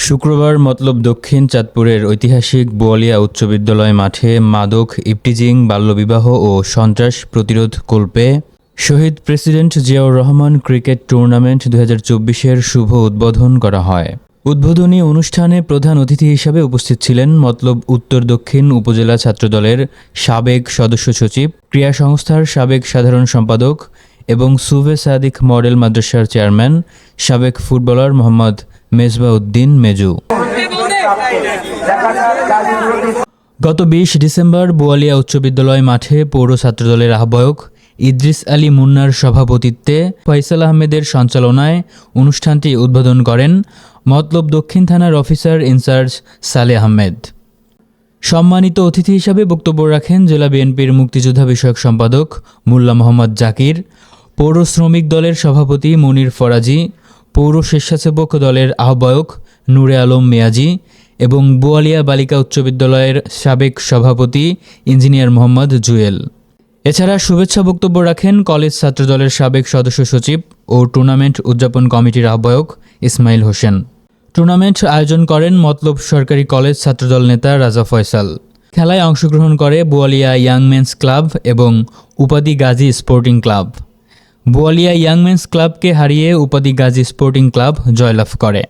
শুক্রবার মতলব দক্ষিণ চাঁদপুরের ঐতিহাসিক বোয়ালিয়া উচ্চ বিদ্যালয় মাঠে মাদক, ইভটিজিং, বাল্যবিবাহ ও সন্ত্রাস প্রতিরোধ কল্পে শহীদ president Ziaur Rahman cricket tournament 2024-এর শুভ উদ্বোধন করা হয়। উদ্বোধনী অনুষ্ঠানে প্রধান অতিথি হিসেবে উপস্থিত ছিলেন মতলব উত্তর দক্ষিণ উপজেলা ছাত্রদলের সাবেক সদস্য সচিব, ক্রীড়া সংস্থার সাবেক সাধারণ সম্পাদক এবং সুবে সাদিক মডেল মাদ্রাসার চেয়ারম্যান, সাবেক ফুটবলার মোহাম্মদ মেজবাউদ্দিন মেজু। গত 20 ডিসেম্বর বোয়ালিয়া উচ্চ বিদ্যালয় মাঠে পৌর ছাত্রদলের আহ্বায়ক ইদ্রিস আলী মুন্নার সভাপতিত্বে ফয়সাল আহমেদের সঞ্চালনায় অনুষ্ঠানটি উদ্বোধন করেন মতলব দক্ষিণ থানার অফিসার ইনচার্জ সালেহ আহমেদ। সম্মানিত অতিথি হিসাবে বক্তব্য রাখেন জেলা বিএনপির মুক্তিযোদ্ধা বিষয়ক সম্পাদক মোল্লা মোহাম্মদ জাকির, পৌর শ্রমিক দলের সভাপতি মনির ফরাজি, পৌর স্বেচ্ছাসেবক দলের আহ্বায়ক নূরে আলম মিয়াজি এবং বোয়ালিয়া বালিকা উচ্চ বিদ্যালয়ের সাবেক সভাপতি ইঞ্জিনিয়ার মোহাম্মদ জুয়েল। এছাড়া শুভেচ্ছা বক্তব্য রাখেন কলেজ ছাত্রদলের সাবেক সদস্য সচিব ও টুর্নামেন্ট উদযাপন কমিটির আহ্বায়ক ইসমাইল হোসেন। টুর্নামেন্ট আয়োজন করেন মতলব সরকারি কলেজ ছাত্রদল নেতা রাজা ফয়সাল। খেলায় অংশগ্রহণ করে বোয়ালিয়া ইয়াং মেন্স ক্লাব এবং Upadhi Gazi sporting club. Boalia young men's ক্লাবকে হারিয়ে উপাধি গাজী স্পোর্টিং ক্লাব জয়লাভ করে।